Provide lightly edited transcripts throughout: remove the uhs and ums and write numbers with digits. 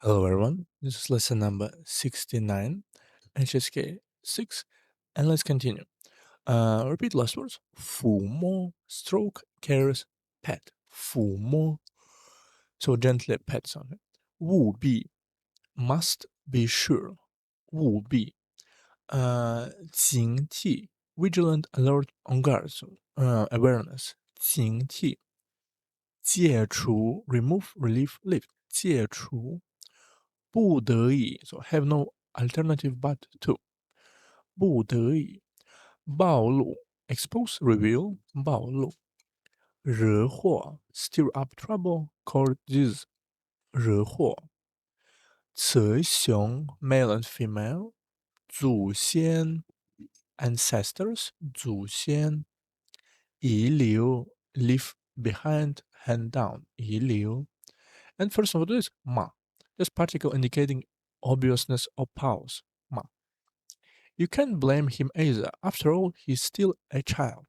Hello everyone, this is lesson number 69, HSK 6, and let's continue. Repeat last words. 抚摸, stroke, caress, pet. 抚摸. So gently pet something. 务必, must be sure. 务必. 警惕, vigilant, alert, on guard. So, awareness. 警惕. 戒除, remove, relieve, lift. 戒除. 不得已 so have no alternative but to 不得已暴露 expose reveal 暴露惹祸 stir up trouble cause disease 惹祸雌雄 male and female 祖先 ancestors 祖先遗留 leave behind hand down 遗留 and first of all this 马 this particle indicating obviousness or pause 马 You can't blame him either. After all, he's still a child.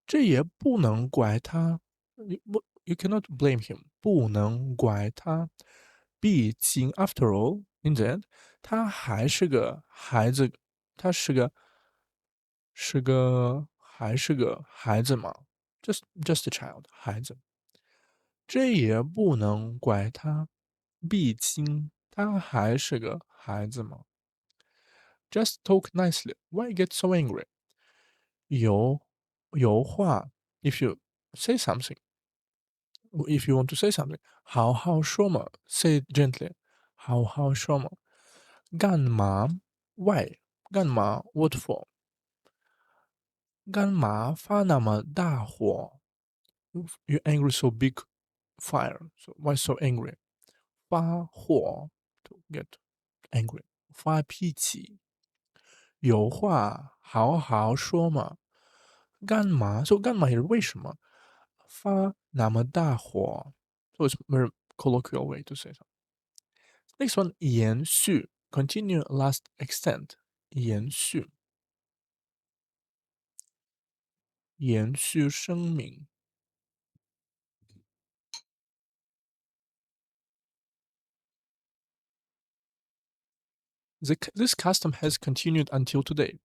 这也不能怪他。You cannot blame him. 不能怪他。毕竟，after all, in the end, 他还是个孩子。他还是个孩子嘛。Just a child, 孩子。这也不能怪他。毕竟他还是个孩子嘛。Just talk nicely. Why get so angry? 有话 if you say something, if you want to say something, 好好说嘛 say it gently, 好好说嘛干嘛 why 干嘛 what for 干嘛发那么大火 you angry so big fire, so why so angry 发火 to get angry 发脾气有话好好说嘛干嘛 so 干嘛也是为什么发那么大火 so it's very colloquial way to say something. Next one 延续 continue last extent 延续延续生命 This custom has continued until today.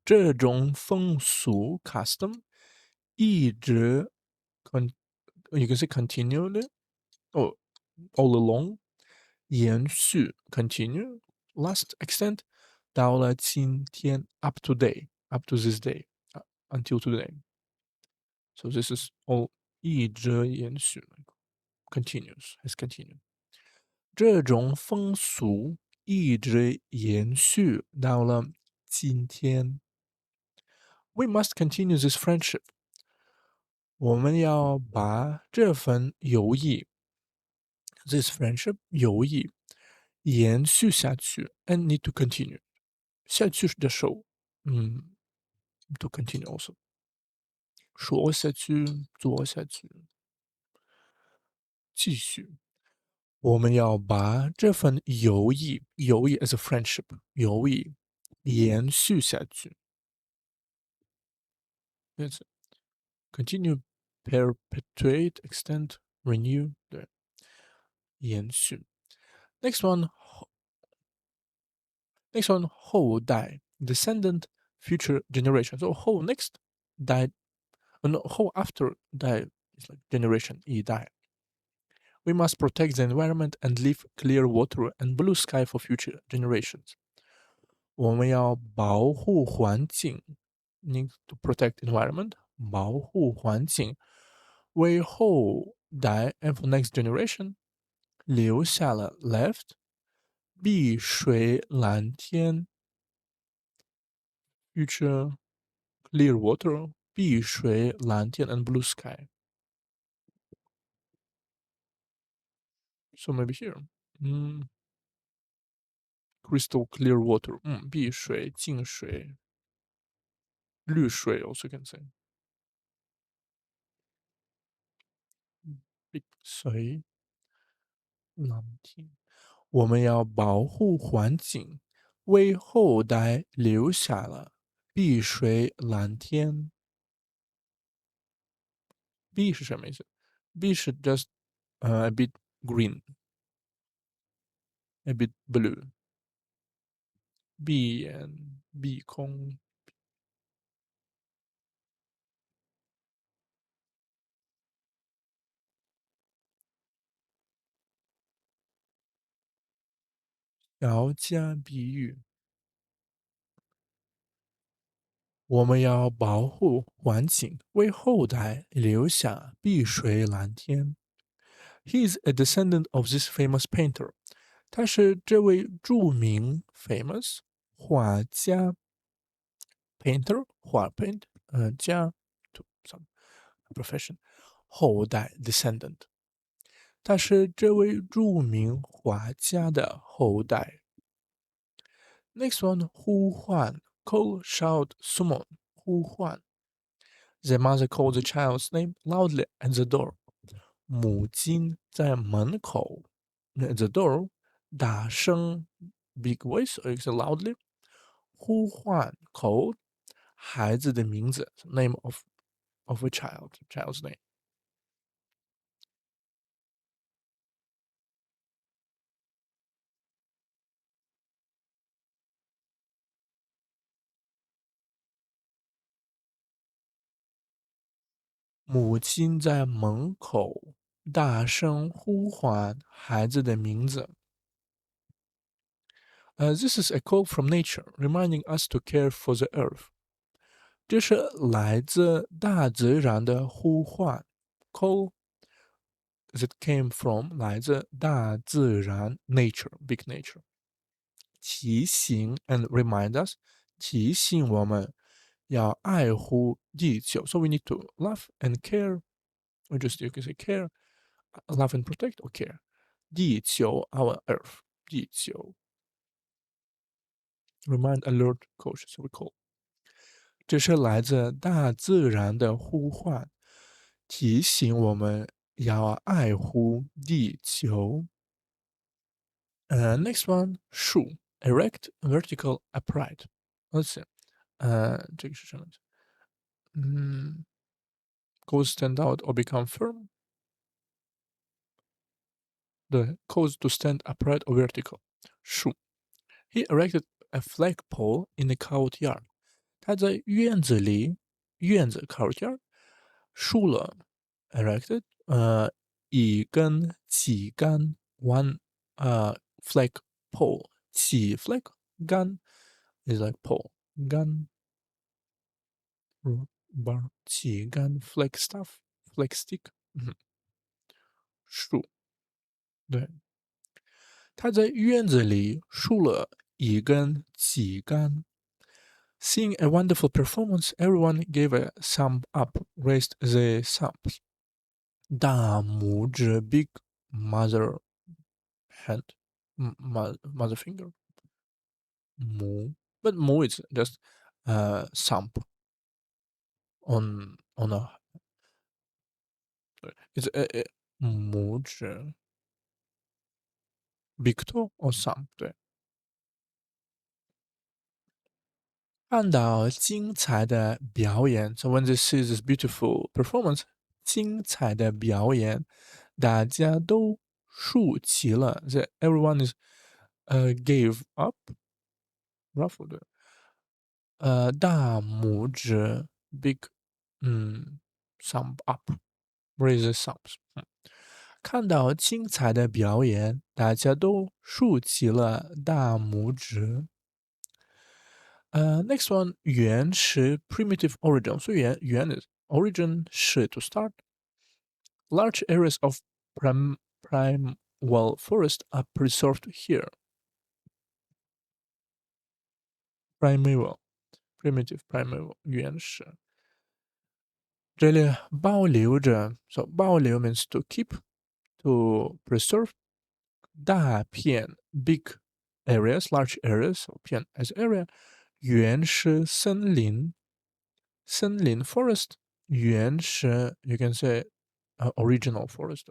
这种风俗 custom 一直 you can say continually or all along 延续 continue last extent 到了今天 up to this day until today. So this is all 一直延续 continues has continued. 这种风俗一直延续到了今天。We must continue this friendship. 我们要把这份友谊 this friendship 友谊延续下去 and need to continue 下去的时候to continue also 说下去做下去继续我们要把这份友谊 as a friendship 友谊延续下去 Let's continue perpetuate extend renew 对延续 next one后代 descendant future generation so whole next 代 no, whole after 代 is like generation 一代 We must protect the environment and leave clear water and blue sky for future generations 我们要保护环境 need to protect environment 保护环境为后代 and for next generation 留下了 left 碧水蓝天 future clear water 碧水蓝天 and blue sky. So maybe here. Crystal clear water. 碧水净水绿水 also can say. 碧水蓝天我们要保护环境为后代留下了碧水蓝天 B 是什么意思 B 是 just a bit green a bit blue，闭眼闭空，小家碧玉。我们要保护环境，为后代留下碧水蓝天。He is a descendant of this famous painter。他是这位著名 famous 画家 painter 画 paint 家 to some profession 后代 descendant。他是这位著名画家的后代。Next one 呼唤 call shout summon 呼唤。The mother called the child's name loudly at the door。母亲在门口 at the door 大声 big voice or loudly 呼唤 called 孩子的名字 name of a child's name。母亲在门口大声呼唤孩子的名字。This is a call from nature, reminding us to care for the earth。这是来自大自然的呼唤。Call that came from 来自大自然 nature, big nature。提醒 and remind us 提醒我们要爱护地球。So we need to love and care, or just you can say care, love and protect or care。地球 our earth，地球。Remind, alert, cautious, recall。这是来自大自然的呼唤，提醒我们要爱护地球。Next one，树 erect, vertical, upright。Let's see，这个是什么？cause stand out or become firm。对，cause to stand upright or vertical。树，He erected a flagpole in the courtyard。他在院子 courtyard 竖了 erected 一根旗杆 one flag pole 旗 flag 杆 is like pole 杆 bar 旗杆 flag staff flag stick 竖对，他在院子里竖了一根旗杆。Seeing a wonderful performance, everyone gave a thumb up, raised the thumbs. 大拇指 big mother hand, mother finger, 拇 but 拇 is just thumb on a it's a 拇指 big toe or thumb 对。看到精彩的表演，so when they see this beautiful performance，精彩的表演，大家都竖起了，the everyone is gave up ruffled，大拇指 big thumb up，raise the thumbs。看到精彩的表演，大家都竖起了大拇指。Next one，原始 primitive origin。所以原的 origin 是 to start。Large areas of primeval forest are preserved here。primeval primitive primeval 原始，这里保留着，so 保留 means to keep to preserve 大片 big areas large areas 片 as area 原始森林。森林 forest 原始 you can say original forest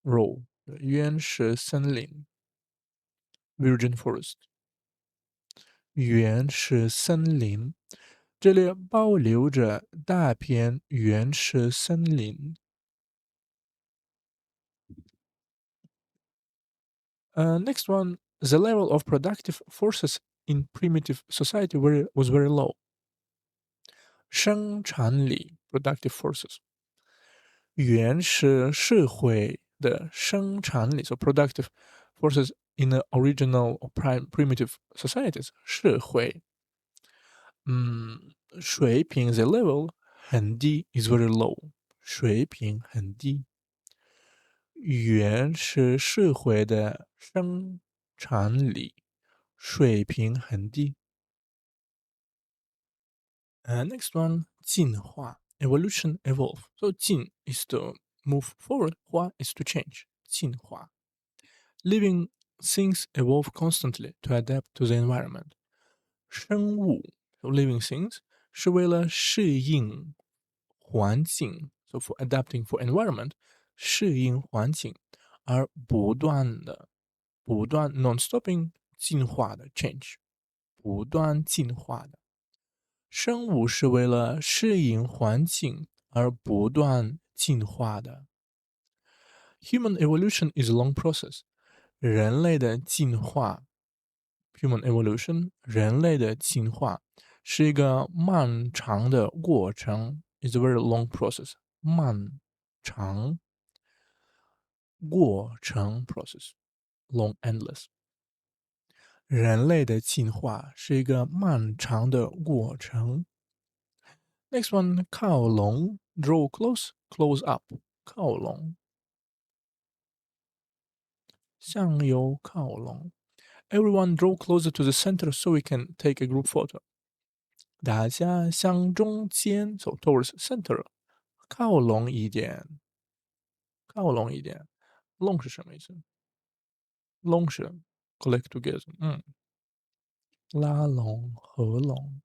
raw 原始森林 virgin forest 原始森林，这里保留着大片原始森林。Next one, the level of productive forces in primitive society was very low. 生产力 productive forces 原始社会的生产力 so productive forces in the original or primitive societies 社会水平 the level 很低 is very low 水平很低原始社会的生产力水平很低。Next one 进化 evolution evolve. So 进 is to move forward, 化 is to change. 进化 living things evolve constantly to adapt to the environment. 生物 so living things 是为了适应环境 so for adapting for environment 适应环境而不断 non-stopping 进化的 change 不断进化的生物是为了适应环境而不断进化的。Human evolution is a long process. 人类的进化 human evolution 人类的进化是一个漫长的过程 is a very long process. 漫长过程 process. Long, endless. 人类的进化是一个漫长的过程。Next one, 靠拢 draw close, close up. 靠拢向右靠拢 Everyone draw closer to the center so we can take a group photo. 大家向中间 so towards center 靠拢一点靠拢一点 拢是什么意思拢是 collect together 拉拢合拢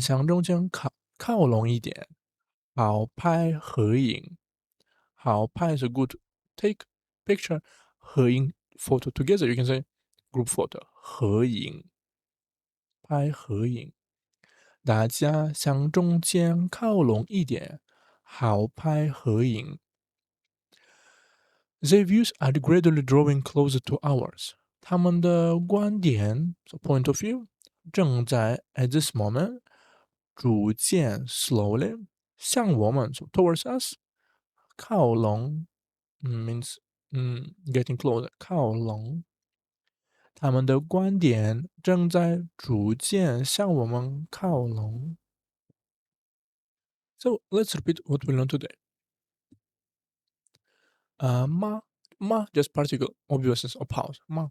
向中间靠拢一点好拍合影好拍 is a good take picture 合影 photo together you can say group photo 合影拍合影大家向中间靠拢一点好拍合影 Their views are gradually drawing closer to ours 他们的观点 so point of view 正在 at this moment 逐渐 slowly 向我们 so towards us 靠拢means getting closer 靠拢他们的观点正在逐渐向我们靠拢。So let's repeat what we learned today. Ma just particle obviousness or pause. Ma.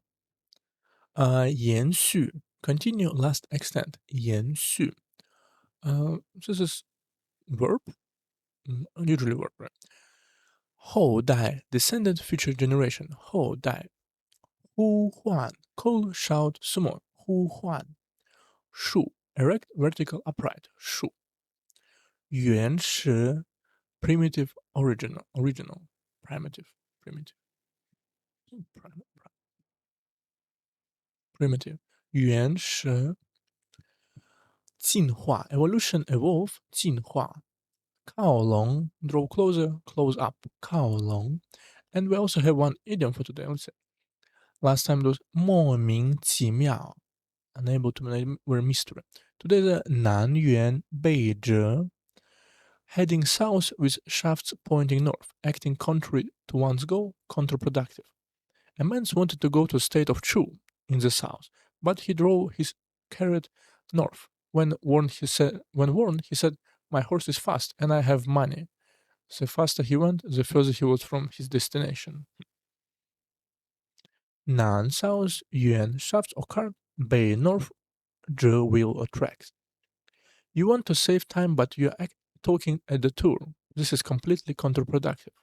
延续 continue last extent 延续。This is verb. Usually verb, right? 后代 descendant future generation 后代呼唤 call shout summon 呼唤树 erect vertical upright 树原始 primitive original primitive primitive 原始进化 evolution evolve 进化靠拢 draw closer close up 靠拢 and we also have one idiom for today. Let's see. Last time it was 莫名其妙 unable to manage were mystery. Today the 南辕北辙 heading south with shafts pointing north, acting contrary to one's goal, counterproductive. A man wanted to go to a state of Chu in the south, but he drove his chariot north. When warned, he said, "My horse is fast, and I have money." The faster he went, the further he was from his destination. 南 south 远 shaft or cart 北 north 折 wheel or tracks. You want to save time, but you are talking at the tour. This is completely counterproductive.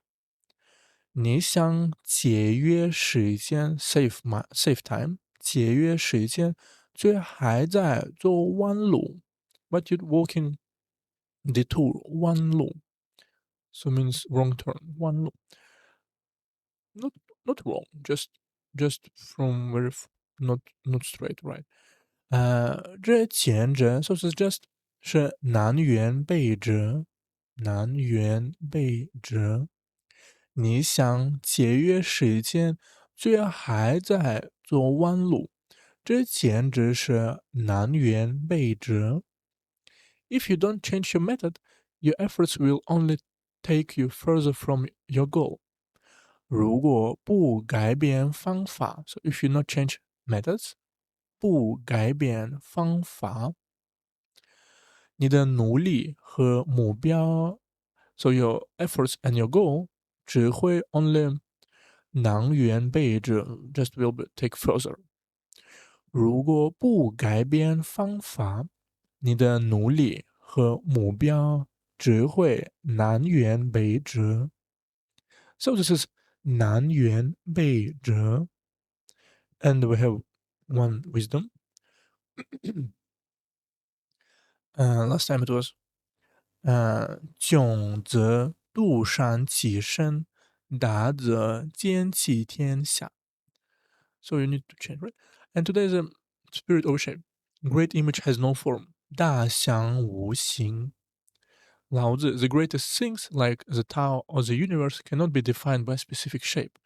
你想节约时间 save time 节约时间，却还在做弯路 but you're walking detour 弯路 so means wrong turn 弯路 not wrong just from very not straight right 这前者 so suggest 是南辕北辙南辕北辙。你想节约时间，却还在做弯路，这简直是南辕北辙。If you don't change your method, your efforts will only take you further from your goal. 如果不改变方法，so if you not change methods，不改变方法，你的努力和目标，so your efforts and your goal 只会 only 南辕北辙，just will take further。如果不改变方法，你的努力和目标只会南辕北辙。So this is 南辕北辙。And we have one wisdom. Last time it was 窘则杜山起身，达则兼济天下。So you need to change, right? And today's spirit over shape. Great image has no form. 大象无形。老子, the greatest things like the Tao or the universe cannot be defined by a specific shape.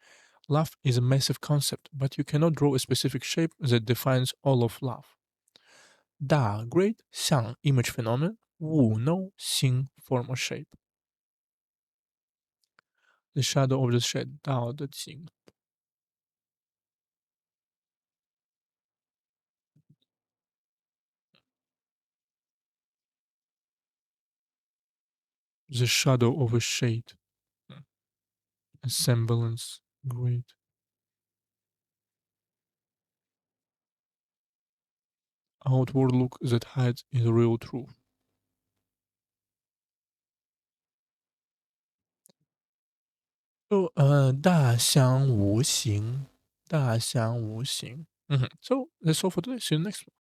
Love is a massive concept, but you cannot draw a specific shape that defines all of love. 大 great, 象 image phenomenon, 无 no, 形 form or shape. The shadow of the shed, 道的景。The shadow of a shade, a semblance, great. Outward look that hides in real truth. 大象无形，大象无形。So that's all for today. See you next one.